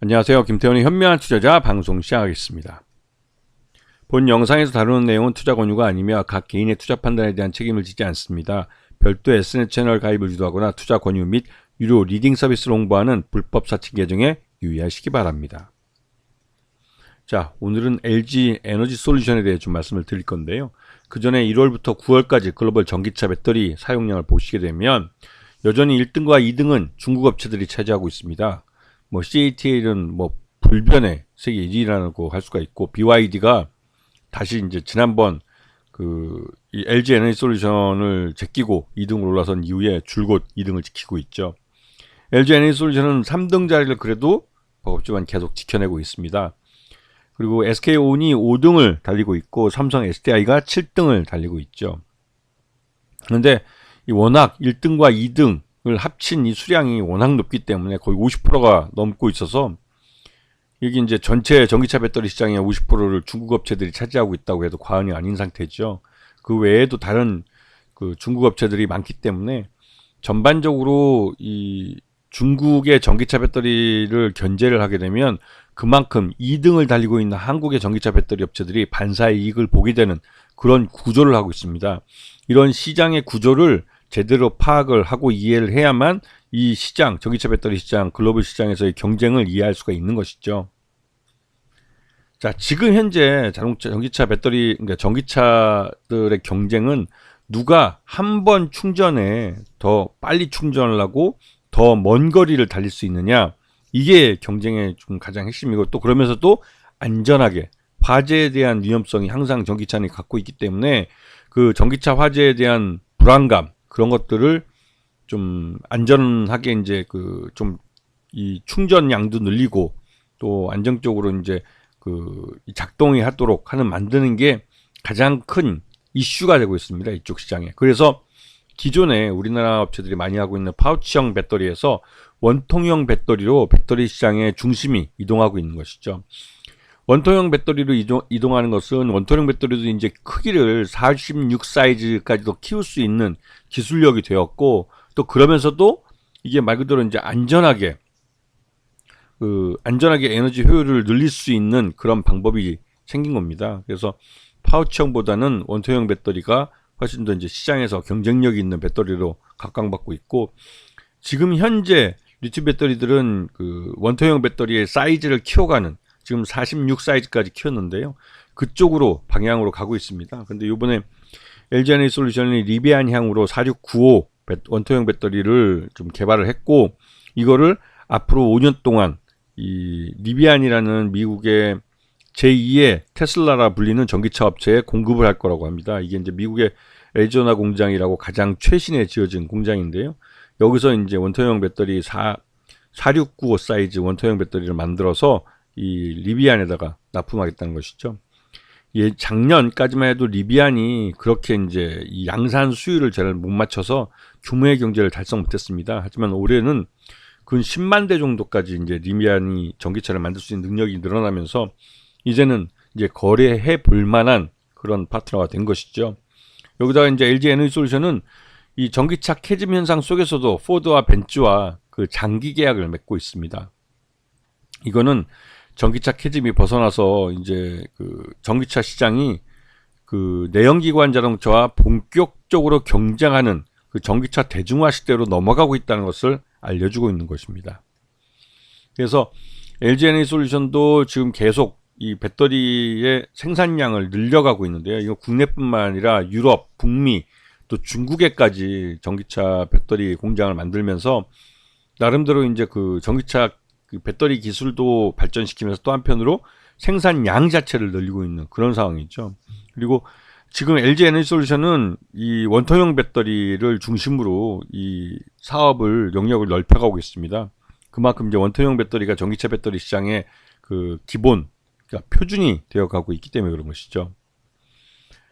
안녕하세요. 김태원의 현명한 투자자 방송 시작하겠습니다. 본 영상에서 다루는 내용은 투자 권유가 아니며 각 개인의 투자 판단에 대한 책임을 지지 않습니다. 별도 SNS 채널 가입을 유도하거나 투자 권유 및 유료 리딩 서비스를 홍보하는 불법 사칭 계정에 유의하시기 바랍니다. 자, 오늘은 LG 에너지 솔루션에 대해 좀 말씀을 드릴 건데요. 그 전에 1월부터 9월까지 글로벌 전기차 배터리 사용량을 보시게 되면 여전히 1등과 2등은 중국 업체들이 차지하고 있습니다. CATL은 불변의 세계 1위라고 할 수가 있고, BYD가 다시 이제 지난번 이 LG 에너지 솔루션을 제끼고 2등으로 올라선 이후에 줄곧 2등을 지키고 있죠. LG 에너지 솔루션은 3등 자리를 그래도 버겁지만 계속 지켜내고 있습니다. 그리고 SK온이 5등을 달리고 있고, 삼성 SDI가 7등을 달리고 있죠. 그런데 워낙 1등과 2등을 합친 이 수량이 워낙 높기 때문에 거의 50%가 넘고 있어서, 여기 이제 전체 전기차 배터리 시장의 50%를 중국 업체들이 차지하고 있다고 해도 과언이 아닌 상태죠. 그 외에도 다른 중국 업체들이 많기 때문에 전반적으로 이 중국의 전기차 배터리를 견제를 하게 되면 그만큼 2등을 달리고 있는 한국의 전기차 배터리 업체들이 반사의 이익을 보게 되는 그런 구조를 하고 있습니다. 이런 시장의 구조를 제대로 파악을 하고 이해를 해야만 이 시장, 전기차 배터리 시장, 글로벌 시장에서의 경쟁을 이해할 수가 있는 것이죠. 자, 지금 현재 전기차 배터리, 그러니까 전기차들의 경쟁은 누가 한 번 충전에 더 빨리 충전을 하고 더 먼 거리를 달릴 수 있느냐, 이게 경쟁의 좀 가장 핵심이고, 또 그러면서도 안전하게, 화재에 대한 위험성이 항상 전기차는 갖고 있기 때문에 그 전기차 화재에 대한 불안감, 그런 것들을 좀 안전하게 이제 좀 이 충전량도 늘리고 또 안정적으로 이제 작동이 하도록 만드는 게 가장 큰 이슈가 되고 있습니다. 이쪽 시장에. 그래서 기존에 우리나라 업체들이 많이 하고 있는 파우치형 배터리에서 원통형 배터리로 배터리 시장의 중심이 이동하고 있는 것이죠. 원통형 배터리로 이동하는 것은, 원통형 배터리도 이제 크기를 46 사이즈까지도 키울 수 있는 기술력이 되었고, 또 그러면서도 이게 말 그대로 이제 안전하게 에너지 효율을 늘릴 수 있는 그런 방법이 생긴 겁니다. 그래서 파우치형보다는 원통형 배터리가 훨씬 더 이제 시장에서 경쟁력이 있는 배터리로 각광받고 있고, 지금 현재 리튬 배터리들은 원통형 배터리의 사이즈를 키워가는, 지금 46 사이즈까지 키웠는데요. 그쪽으로 방향으로 가고 있습니다. 근데 이번에 LG 에너지 솔루션이 리비안 향으로 4695 원통형 배터리를 좀 개발을 했고, 이거를 앞으로 5년 동안 이 리비안이라는 미국의 제2의 테슬라라 불리는 전기차 업체에 공급을 할 거라고 합니다. 이게 이제 미국의 애리조나 공장이라고 가장 최신에 지어진 공장인데요. 여기서 이제 원통형 배터리 4695 사이즈 원통형 배터리를 만들어서 이 리비안에다가 납품하겠다는 것이죠. 작년까지만 해도 리비안이 그렇게 이제 이 양산 수율을 잘 못 맞춰서 규모의 경제를 달성 못했습니다. 하지만 올해는 근 10만 대 정도까지 이제 리비안이 전기차를 만들 수 있는 능력이 늘어나면서 이제는 이제 거래해 볼 만한 그런 파트너가 된 것이죠. 여기다가 이제 LG 에너지 솔루션은 이 전기차 캐즘 현상 속에서도 포드와 벤츠와 장기 계약을 맺고 있습니다. 이거는 전기차 캐즘이 벗어나서 이제 전기차 시장이 내연기관 자동차와 본격적으로 경쟁하는 전기차 대중화 시대로 넘어가고 있다는 것을 알려주고 있는 것입니다. 그래서 LG 에너지 솔루션도 지금 계속 이 배터리의 생산량을 늘려가고 있는데요. 이거 국내뿐만 아니라 유럽, 북미, 또 중국에까지 전기차 배터리 공장을 만들면서 나름대로 이제 전기차 배터리 기술도 발전시키면서 또 한편으로 생산량 자체를 늘리고 있는 그런 상황이죠. 그리고 지금 LG 에너지 솔루션은 이 원통형 배터리를 중심으로 이 사업을 영역을 넓혀가고 있습니다. 그만큼 이제 원통형 배터리가 전기차 배터리 시장의 기본, 그러니까 표준이 되어가고 있기 때문에 그런 것이죠.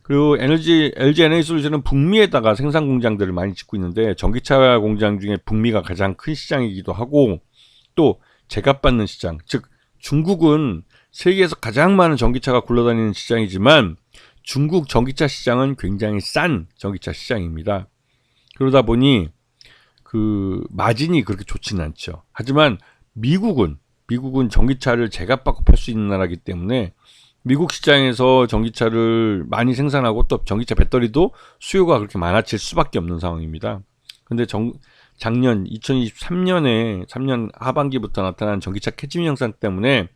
그리고 LG 에너지 솔루션은 북미에다가 생산 공장들을 많이 짓고 있는데, 전기차 공장 중에 북미가 가장 큰 시장이기도 하고, 또 제값받는 시장, 즉 중국은 세계에서 가장 많은 전기차가 굴러다니는 시장이지만 중국 전기차 시장은 굉장히 싼 전기차 시장입니다. 그러다 보니 마진이 그렇게 좋지는 않죠. 하지만 미국은 미국은 전기차를 제값 받고 팔 수 있는 나라이기 때문에 미국 시장에서 전기차를 많이 생산하고 또 전기차 배터리도 수요가 그렇게 많아질 수밖에 없는 상황입니다. 근데 작년 2023년에 3년 하반기부터 나타난 전기차 캐즘 현상 때문에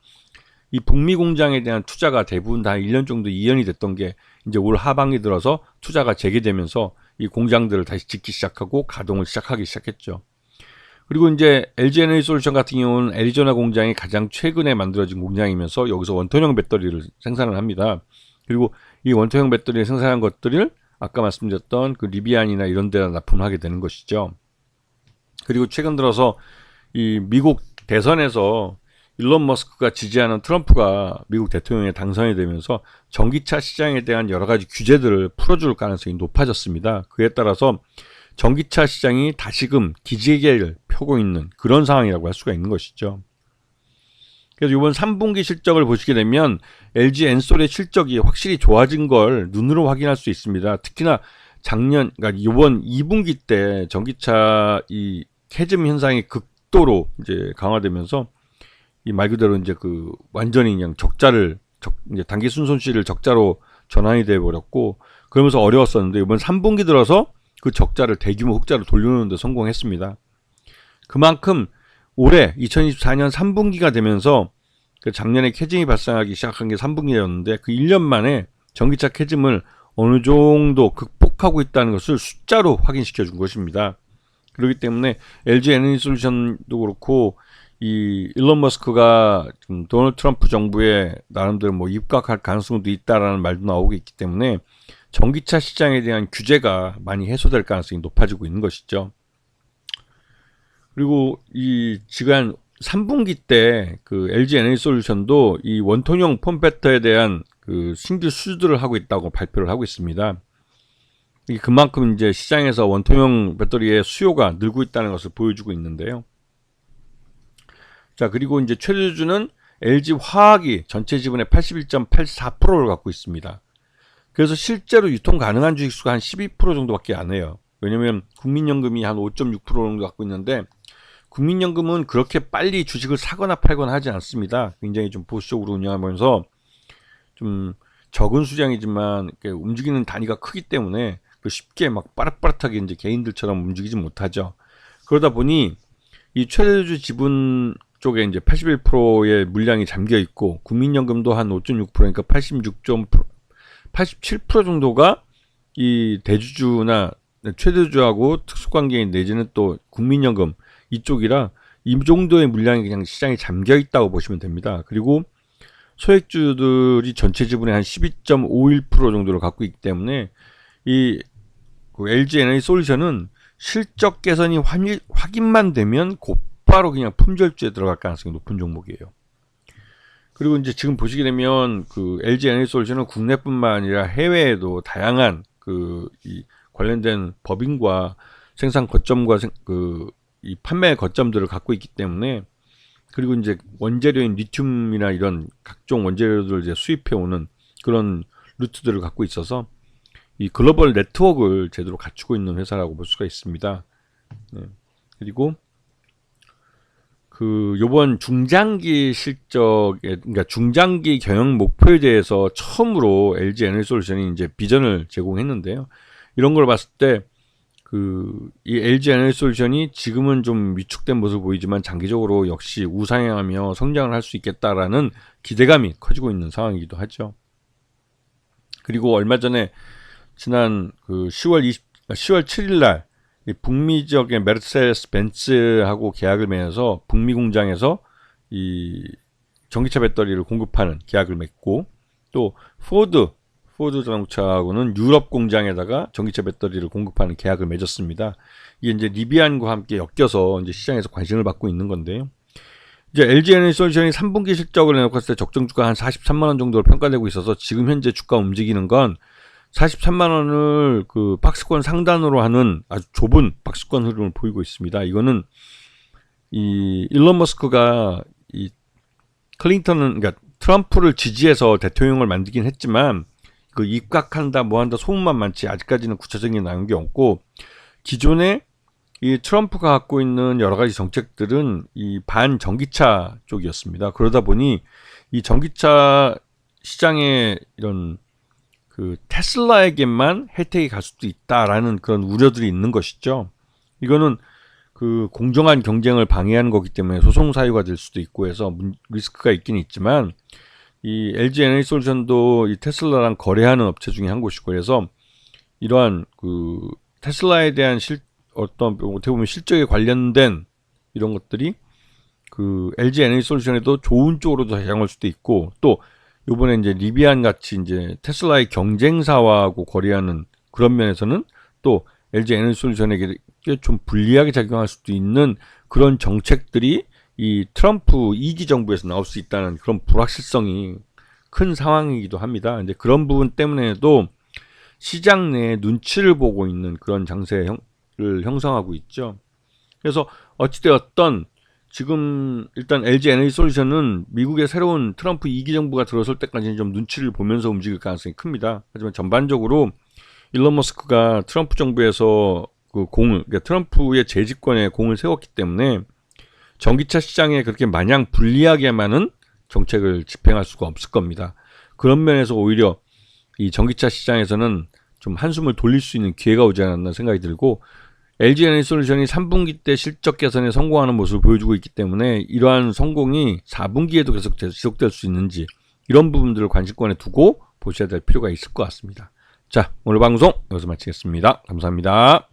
이 북미 공장에 대한 투자가 대부분 다 1년 정도 이연이 됐던 게 이제 올 하반기 들어서 투자가 재개되면서 이 공장들을 다시 짓기 시작하고 가동을 시작하기 시작했죠. 그리고 이제 LG 에너지 솔루션 같은 경우는 애리조나 공장이 가장 최근에 만들어진 공장이면서 여기서 원톤형 배터리를 생산을 합니다. 그리고 이 원톤형 배터리를 생산한 것들을 아까 말씀드렸던 그 리비안이나 이런 데다 납품하게 되는 것이죠. 그리고 최근 들어서 이 미국 대선에서 일론 머스크가 지지하는 트럼프가 미국 대통령에 당선이 되면서 전기차 시장에 대한 여러 가지 규제들을 풀어줄 가능성이 높아졌습니다. 그에 따라서 전기차 시장이 다시금 기지개를 펴고 있는 그런 상황이라고 할 수가 있는 것이죠. 그래서 이번 3분기 실적을 보시게 되면 LG 엔솔의 실적이 확실히 좋아진 걸 눈으로 확인할 수 있습니다. 특히나 그러니까 이번 2분기 때 전기차 이 캐즘 현상이 극도로 이제 강화되면서 이 말 그대로 이제 그 완전히 그냥 이제 단기 순손실을 적자로 전환이 돼 버렸고 그러면서 어려웠었는데 이번 3분기 들어서 그 적자를 대규모 흑자로 돌려놓는 데 성공했습니다. 그만큼 올해 2024년 3분기가 되면서 그 작년에 캐즘이 발생하기 시작한 게 3분기였는데 그 1년 만에 전기차 캐즘을 어느 정도 극복하고 있다는 것을 숫자로 확인시켜 준 것입니다. 그렇기 때문에 LG 에너지 솔루션도 그렇고 이 일론 머스크가 좀 도널드 트럼프 정부에 나름대로 뭐 입각할 가능성도 있다라는 말도 나오고 있기 때문에 전기차 시장에 대한 규제가 많이 해소될 가능성이 높아지고 있는 것이죠. 그리고 이 지난 3분기 때 그 LG 에너지 솔루션도 이 원통형 폼팩터에 대한 그 신규 수주들을 하고 있다고 발표를 하고 있습니다. 이게 그만큼 이제 시장에서 원통형 배터리의 수요가 늘고 있다는 것을 보여주고 있는데요. 자, 그리고 이제 최대주주는 LG 화학이 전체 지분의 81.84%를 갖고 있습니다. 그래서 실제로 유통 가능한 주식수가 한 12% 정도밖에 안 해요. 왜냐면 국민연금이 한 5.6% 정도 갖고 있는데 국민연금은 그렇게 빨리 주식을 사거나 팔거나 하지 않습니다. 굉장히 좀 보수적으로 운영하면서 좀 적은 수량이지만 움직이는 단위가 크기 때문에 쉽게 막 빠릇빠릇하게 이제 개인들처럼 움직이지 못하죠. 그러다 보니 이 최대주주 지분 쪽에 이제 81%의 물량이 잠겨 있고 국민연금도 한 5.6%니까 87% 정도가 이 대주주나 최대주주하고 특수관계인 내지는 또 국민연금 이쪽이라 이 정도의 물량이 그냥 시장에 잠겨 있다고 보시면 됩니다. 그리고 소액주들이 전체 지분의 한 12.51% 정도를 갖고 있기 때문에 이 LG 에너지 솔루션은 실적 개선이 확인만 되면 곧바로 그냥 품절주에 들어갈 가능성이 높은 종목이에요. 그리고 이제 지금 보시게 되면 그 LG 에너지 솔루션은 국내뿐만 아니라 해외에도 다양한 이 관련된 법인과 생산 거점과 이 판매 거점들을 갖고 있기 때문에 그리고 이제 원재료인 리튬이나 이런 각종 원재료들을 이제 수입해 오는 그런 루트들을 갖고 있어서 이 글로벌 네트워크를 제대로 갖추고 있는 회사라고 볼 수가 있습니다. 네. 그리고 요번 중장기 실적에, 그러니까 중장기 경영 목표에 대해서 처음으로 LG 에너지 솔루션이 이제 비전을 제공했는데요. 이런 걸 봤을 때 이 LG 에너지 솔루션이 지금은 좀 위축된 모습을 보이지만 장기적으로 역시 우상향하며 성장을 할 수 있겠다라는 기대감이 커지고 있는 상황이기도 하죠. 그리고 얼마 전에 지난 10월 7일 날 북미 지역의 메르세데스 벤츠하고 계약을 맺어서 북미 공장에서 이 전기차 배터리를 공급하는 계약을 맺고 또 포드 자동차하고는 유럽 공장에다가 전기차 배터리를 공급하는 계약을 맺었습니다. 이게 이제 리비안과 함께 엮여서 이제 시장에서 관심을 받고 있는 건데요. 이제 LG 에너지 솔루션이 3분기 실적을 내놓고 했을 때 적정주가 한 43만 원 정도로 평가되고 있어서 지금 현재 주가 움직이는 건 43만 원을 박스권 상단으로 하는 아주 좁은 박스권 흐름을 보이고 있습니다. 이거는 이 일론 머스크가 이 그러니까 트럼프를 지지해서 대통령을 만들긴 했지만 입각한다 뭐한다 소문만 많지 아직까지는 구체적인 나온 게 없고 기존에 이 트럼프가 갖고 있는 여러 가지 정책들은 이 반전기차 쪽이었습니다. 그러다 보니 이 전기차 시장에 이런 그 테슬라에게만 혜택이 갈 수도 있다라는 그런 우려들이 있는 것이죠. 이거는 그 공정한 경쟁을 방해하는 거기 때문에 소송 사유가 될 수도 있고 해서 리스크가 있긴 있지만, 이 LG 에너지솔루션도 이 테슬라랑 거래하는 업체 중에 한 곳이고, 그래서 이러한 그 테슬라에 대한 어떤 어떻게 보면 실적에 관련된 이런 것들이 그 LG 에너지솔루션에도 좋은 쪽으로도 작용할 수도 있고, 또 요번에 이제 리비안 같이 이제 테슬라의 경쟁사하고 거래하는 그런 면에서는 또 LG 에너지솔루션에게 좀 불리하게 작용할 수도 있는 그런 정책들이 이 트럼프 2기 정부에서 나올 수 있다는 그런 불확실성이 큰 상황이기도 합니다. 이제 그런 부분 때문에도 시장 내에 눈치를 보고 있는 그런 장세를 형성하고 있죠. 그래서 어찌되었던 지금 일단 LG 에너지솔루션은 미국의 새로운 트럼프 2기 정부가 들어설 때까지는 좀 눈치를 보면서 움직일 가능성이 큽니다. 하지만 전반적으로 일론 머스크가 트럼프 정부에서 그 그러니까 트럼프의 재집권에 공을 세웠기 때문에 전기차 시장에 그렇게 마냥 불리하게만은 정책을 집행할 수가 없을 겁니다. 그런 면에서 오히려 이 전기차 시장에서는 좀 한숨을 돌릴 수 있는 기회가 오지 않았나 생각이 들고, LG 에너지솔루션이 3분기 때 실적 개선에 성공하는 모습을 보여주고 있기 때문에 이러한 성공이 4분기에도 계속 지속될 수 있는지, 이런 부분들을 관심권에 두고 보셔야 될 필요가 있을 것 같습니다. 자, 오늘 방송 여기서 마치겠습니다. 감사합니다.